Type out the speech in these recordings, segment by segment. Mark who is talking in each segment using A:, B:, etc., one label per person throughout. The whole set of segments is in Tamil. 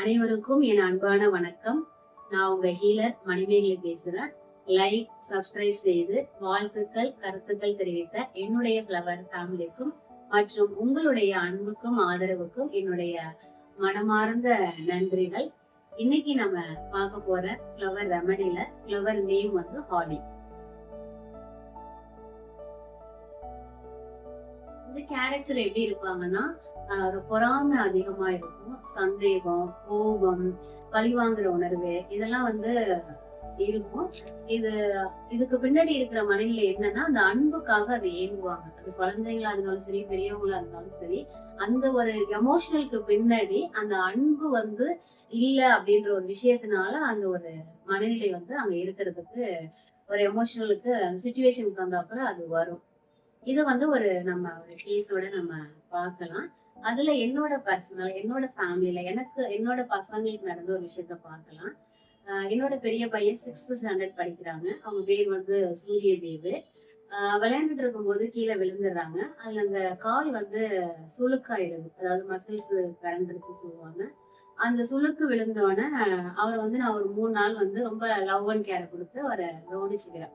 A: அனைவருக்கும் என் அன்பான வணக்கம். நான் உங்க ஹீலர் மணிமேகலை பேசுறேன். லைக், சப்ஸ்கிரைப் செய்து வாழ்த்துக்கள், கருத்துக்கள் தெரிவித்த என்னுடைய ஃப்ளவர் ஃபேமிலிக்கும் மற்றும் உங்களுடைய அன்புக்கும் ஆதரவுக்கும் என்னுடைய மனமார்ந்த நன்றிகள். இன்னைக்கு நம்ம பார்க்க போற ஃப்ளவர் ரெமடியில ஃப்ளவர் நேம் வந்து ஹாலி. இந்த கேரக்டர் எப்படி இருப்பாங்கன்னா, ஒரு பொறாமை அதிகமா இருக்கும், சந்தேகம், கோபம், பழிவாங்குற உணர்வு இதெல்லாம் வந்து இருக்கும். இது இதுக்கு பின்னாடி இருக்கிற மனநிலை என்னன்னா, அந்த அன்புக்காக அதை ஏங்குவாங்க. அது குழந்தைங்களா இருந்தாலும் சரி, பெரியவங்களா இருந்தாலும் சரி, அந்த ஒரு எமோஷனலுக்கு பின்னாடி அந்த அன்பு வந்து இல்ல அப்படின்ற ஒரு விஷயத்தினால அந்த ஒரு மனநிலை வந்து அங்க இருக்கிறதுக்கு ஒரு எமோஷனலுக்கு சிச்சுவேஷனுக்கு தகுந்தாப்புல அது வரும். இது வந்து ஒரு கேஸோட நம்ம பார்க்கலாம். அதுல என்னோட பர்சனல், என்னோட ஃபேமிலில எனக்கு என்னோட பசங்களுக்கு நடந்த ஒரு விஷயத்த பார்க்கலாம். என்னோட பெரிய பையன் 6th ஸ்டாண்டர்ட் படிக்கிறாங்க. அவங்க பேர் வந்து சூரியதேவு. விளையாண்டுட்டு இருக்கும்போது கீழே விழுந்துடுறாங்க. அதுல அந்த கால் வந்து சுளுக்காயிடுது. அதாவது மசில்ஸ் பிறண்டுருச்சு சொல்லுவாங்க. அந்த சுளுக்கு விழுந்தோடனே அவரை வந்து நான் ஒரு 3 நாள் வந்து ரொம்ப லவ் அண்ட் கேர் கொடுத்து அவரை கவனிச்சுக்கிறேன்.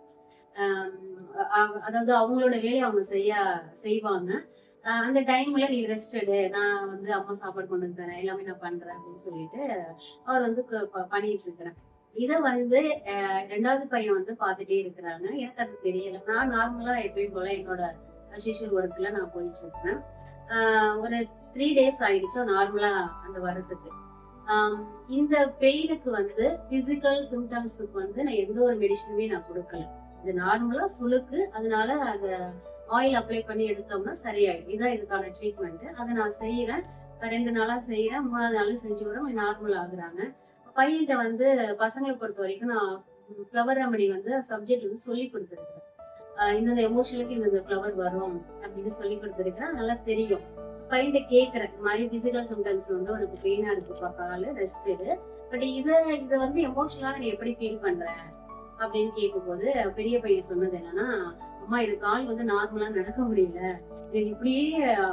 A: அதாவது அவங்களோட வேலையை அவங்க செய்வாங்க. அந்த டைம்ல நீ ரெஸ்ட் எடு, நான் வந்து அம்மா சாப்பாடு கொண்டு வந்து தரேன், எல்லாமே நான் பண்றேன் அப்படின்னு சொல்லிட்டு அவர் வந்து பண்ணிட்டு இருக்கிறேன். இத வந்து 2வது பையன் வந்து பாத்துட்டே இருக்கிறாங்க. எனக்கு அது தெரியல. நான் நார்மலா எப்பயும் போல என்னோட அசிஷுவல் ஒர்க்ல நான் போயிட்டு இருக்கேன். ஒரு 3 டேஸ் ஆயிடுச்சு நார்மலா அந்த வரத்துக்கு. இந்த பெயினுக்கு வந்து பிசிக்கல் சிம்டம்ஸுக்கு வந்து நான் எந்த ஒரு மெடிசனுமே நான் கொடுக்கல. இது நார்மலா சுளுக்கு, அதனால அந்த ஆயில் அப்ளை பண்ணி எடுத்தோம்னா சரியாயிடும். இதான் இதுக்கான ட்ரீட்மெண்ட். அதை நான் செய்யறேன். 2 நாளா செய்யறேன். 3வது நாளும் செஞ்சு விடுறோம். நார்மல் ஆகுறாங்க. பையன்கிட்ட வந்து பசங்களை பொறுத்த வரைக்கும் நான் ஃப்ளவர் ரெமடி வந்து சப்ஜெக்ட் வந்து சொல்லி கொடுத்துருக்கேன். இந்த எமோஷனுக்கு இந்த ஃப்ளவர் வரும் அப்படின்னு சொல்லி கொடுத்துருக்கேன். நல்லா தெரியும். பையன்கிட்ட கேட்கறேன், இந்த மாதிரி பிசிக்கல் சிம்டம்ஸ் வந்து உனக்கு பெயினா இருக்குப்பா, காலு ரெஸ்ட் எடு. பட் இதை வந்து எமோஷனலா நீ எப்படி ஃபீல் பண்ற அப்படின்னு கேட்கும்போது பெரிய பையன் சொன்னது என்னன்னா, அம்மா இது கால் வந்து நார்மலா நடக்க முடியல, இது இப்படியே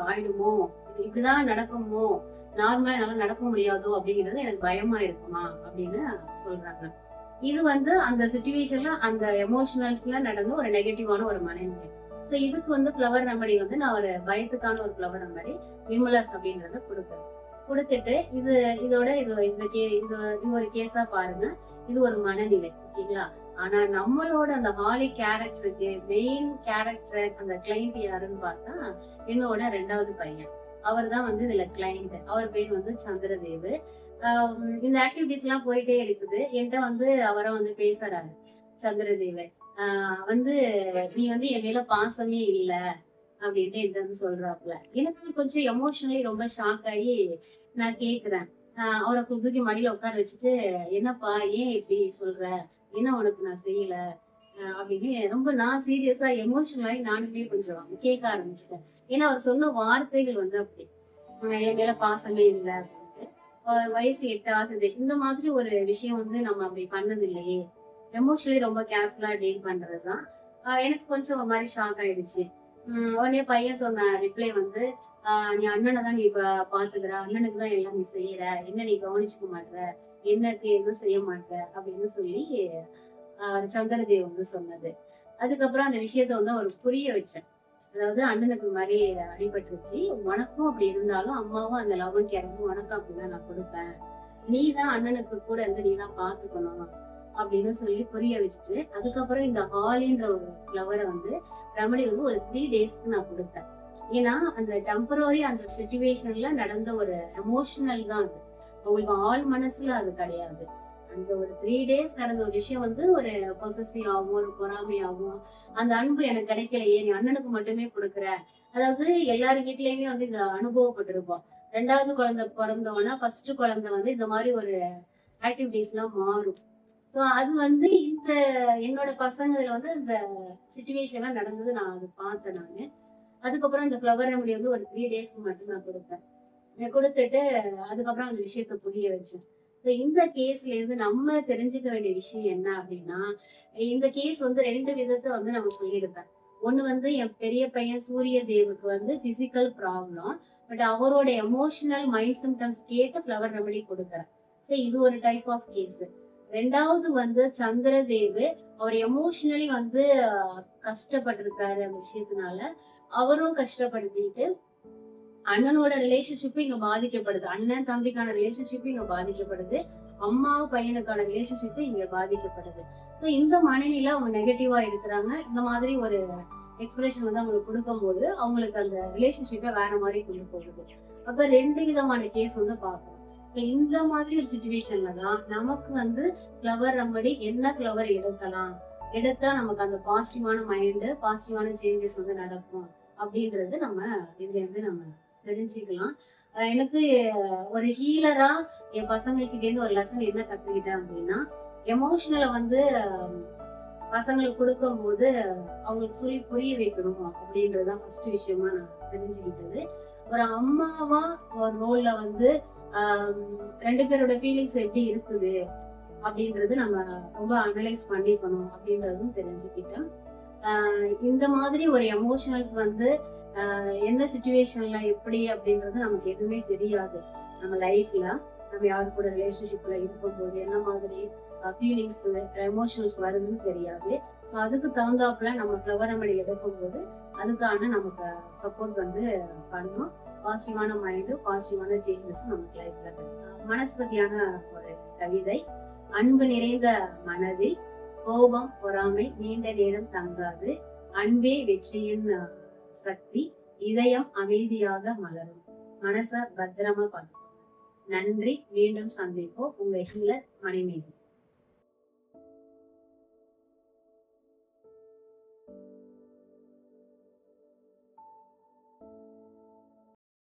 A: ஆயிடுமோ, இது இப்படிதான் நடக்குமோ, நார்மலா என்னால நடக்க முடியாதோ அப்படிங்கிறது எனக்கு பயமா இருக்குமா அப்படின்னு சொல்றாங்க. இது வந்து அந்த சிச்சுவேஷன்ல அந்த எமோஷனல்ஸ்ல நடந்த ஒரு நெகட்டிவான ஒரு மனநிலை. சோ இதுக்கு வந்து ஃப்ளவர் ரெமடி வந்து நான் ஒரு பயத்துக்கான ஒரு ஃப்ளவர் ரெமடி விமுலஸ் அப்படின்றத கொடுக்குறேன். கொடுத்துட்டு இதோட இது ஒரு கேஸா பாருங்க. இது ஒரு மனநிலை, ஓகேங்களா? ஆனா நம்மளோட அந்த ஹாலி கேரக்டருக்கு மெயின் கேரக்டர் அந்த கிளைண்ட் யாருன்னு பார்த்தா என்னோட 2வது பையன். அவர் தான் வந்து இதுல கிளைண்ட். அவர் பேர் வந்து சந்திரதேவு. இந்த ஆக்டிவிட்டிஸ் எல்லாம் போயிட்டே இருக்குது. என்கிட்ட வந்து அவரை வந்து பேசுறாரு சந்திரதேவ. வந்து நீ வந்து என் மேல பாசமே இல்ல அப்படின்ட்டு என்கிட்ட வந்து சொல்றாப்புல. எனக்கு கொஞ்சம் எமோஷனலி ரொம்ப ஷாக் ஆகி நான் கேக்குறேன். அவரை தூக்கி மடியில உட்கார வச்சுட்டு, என்னப்பா ஏன் இப்படி சொல்ற, என்ன உனக்கு நான் செய்யல அப்படின்னு ரொம்ப நான் சீரியஸா எமோஷனல் நானுமே கொஞ்சம் கேட்க ஆரம்பிச்சிட்டேன். ஏன்னா அவர் சொன்ன வார்த்தைகள் வந்து அப்படி, என் மேல பாசமே இல்லை அப்படின்ட்டு. வயசு 8 ஆகுது, இந்த மாதிரி ஒரு விஷயம் வந்து நம்ம அப்படி பண்ணது இல்லையே, எமோஷனலி ரொம்ப கேர்ஃபுல்லா டீல் பண்றதுதான். எனக்கு கொஞ்சம் ஒரு மாதிரி ஷாக் ஆயிடுச்சு. உடனே பையன் சொன்ன ரிப்ளை வந்து, நீ அண்ணனை தான் நீ இப்ப பாத்துக்கிற, அண்ணனுக்கு தான் எல்லாம் நீ செய்யற, என்ன நீ கவனிச்சுக்க மாட்ற, என்னக்கு எதுவும் செய்ய மாட்ற அப்படின்னு சொல்லி சந்திரதேவ் வந்து சொன்னது. அதுக்கப்புறம் அந்த விஷயத்த வந்து அவருக்கு புரிய வச்சேன். அதாவது அண்ணனுக்கு மாதிரி அடிபட்டுருச்சு, உனக்கும் அப்படி இருந்தாலும் அம்மாவும் அந்த லவ் அண்ட் கேர் வந்து உனக்கும் அப்படிதான் நான் கொடுப்பேன், நீ தான் அண்ணனுக்கு கூட இருந்து நீ தான் பாத்துக்கணும் அப்படின்னு சொல்லி புரிய வச்சுட்டு, அதுக்கப்புறம் இந்த ஹாலின்ற ஒரு ஃப்ளவரை வந்து ரெமடி வந்து ஒரு 3 டேஸ்க்கு நான் கொடுத்தேன். ஏன்னா அந்த டெம்பரரி அந்த சிச்சுவேஷன்ல நடந்த ஒரு எமோஷனல் தான் அது. அவங்களுக்கு ஆள் மனசுல அது கிடையாது. அந்த ஒரு 3 டேஸ் நடந்த ஒரு விஷயம் வந்து ஒரு பொசசிவ் ஆகும், ஒரு பொறாமையாகும். அந்த அன்பு எனக்கு கிடைக்கலையே, நீ அண்ணனுக்கு மட்டுமே கொடுக்குற. அதாவது எல்லார் வீட்லயுமே வந்து இத அனுபவப்பட்டிருப்போம். 2வது குழந்தை பிறந்தோன்னா ஃபர்ஸ்ட் குழந்தை வந்து இந்த மாதிரி ஒரு ஆக்டிவிட்டிஸ் எல்லாம் மாறும். சோ அது வந்து என்னோட பசங்கதுல வந்து இந்த சிச்சுவேஷன்லாம் நடந்தது நான் அது பார்த்தேன் நானு. அதுக்கப்புறம் இந்த ஃப்ளவர் ரெமடி வந்து ஒரு 3 டேஸ்க்கு மட்டும் நான் கொடுத்தேன். கொடுத்துட்டு அதுக்கப்புறம் அந்த விஷயத்த புரிய வச்சேன். இந்த கேஸ்ல இருந்து நம்ம தெரிஞ்சுக்க வேண்டிய விஷயம் என்ன அப்படின்னா, இந்த கேஸ் வந்து 2 விதத்தை வந்து நம்ம சொல்லியிருப்பேன். ஒண்ணு வந்து என் பெரிய பையன் சூரிய தேவுக்கு வந்து பிசிக்கல் ப்ராப்ளம், பட் அவரோட எமோஷனல் மைண்ட் சிம்டம்ஸ் கேட்டு ஃப்ளவர் ரெமடி கொடுக்குறேன். சரி, இது ஒரு டைப் ஆஃப் கேஸ். ரெண்டாவது வந்து சந்திரதேவு, அவர் எமோஷனலி வந்து கஷ்டப்பட்டிருக்காரு அந்த விஷயத்தினால, அவரும் கஷ்டப்படுத்திட்டு அண்ணனோட ரிலேஷன்ஷிப் இங்க பாதிக்கப்படுது, அண்ணன் தம்பிக்கான ரிலேஷன்ஷிப் இங்க பாதிக்கப்படுது, அம்மா பையனுக்கான ரிலேஷன்ஷிப் இங்க பாதிக்கப்படுது. சோ இந்த மனநிலை அவங்க நெகட்டிவா இருக்கிறாங்க. இந்த மாதிரி ஒரு எக்ஸ்பிரஷன் வந்து அவங்களுக்கு கொடுக்கும் போது அவங்களுக்கு அந்த ரிலேஷன்ஷிப்பை வேற மாதிரி கொண்டு போகுது. அப்ப 2 விதமான கேஸ் வந்து பார்க்கணும். இப்ப இந்த மாதிரி ஒரு சுச்சுவேஷன்ல தான் நமக்கு வந்து ஃப்ளவர் ரெமடி என்ன ஃப்ளவர் எடுக்கலாம், எடுத்தா நமக்கு அந்த பாசிட்டிவான மைண்ட், பாசிட்டிவான சேஞ்சஸ் வந்து நடக்கும் அப்படின்றது நம்ம இதுல இருந்து நம்ம தெரிஞ்சுக்கலாம். எனக்கு ஒரு ஹீலரா என் பசங்கள்கிட்ட இருந்து ஒரு லெசன் என்ன கத்துக்கிட்டேன் அப்படின்னா, எமோஷனலை வந்து பசங்களுக்கு கொடுக்கும் போது அவங்களுக்கு சொல்லி புரிய வைக்கணும் அப்படின்றதுதான் ஃபர்ஸ்ட் விஷயமா நான் தெரிஞ்சுக்கிட்டது. ஒரு அம்மாவா ஒரு ரோல்ல வந்து 2 பேரோட ஃபீலிங்ஸ் எப்படி இருக்குது அப்படின்றது நம்ம ரொம்ப அனலைஸ் பண்ணிக்கணும் அப்படின்றதும் தெரிஞ்சுக்கிட்டேன். இந்த மாதிரி ஒரு எமோஷனல்ஸ் வந்து எந்த சுச்சுவேஷன்ல எப்படி அப்படின்றது நமக்கு எதுவுமே தெரியாது. நம்ம லைஃப்ல நம்ம யாரு கூட ரிலேஷன்ஷிப்ல இருக்கும்போது என்ன மாதிரி ஃபீலிங்ஸ் எமோஷனல்ஸ் வருதுன்னு தெரியாது. ஸோ அதுக்கு தகுந்தாப்புல நம்ம ஃப்ளவர் ரெமடி எடுக்கும் போது அதுக்கான நமக்கு சப்போர்ட் வந்து பண்ணும். பாசிட்டிவான மைண்டும் பாசிட்டிவான சேஞ்சஸும் நமக்கு லைஃப்ல கிடைக்கும். மனசு பத்தியான ஒரு கவிதை. அன்பு நிறைந்த மனதில் கோபம் பொறாமை நீண்ட நேரம் தங்காது, அன்பே வெற்றியின் சக்தி, இதயம் அமைதியாக மலரும், மனச பத்திரமா பார்த்துக்கோங்க. நன்றி, மீண்டும் சந்திப்போம். உங்க ஹீலர் மணிமேகலை.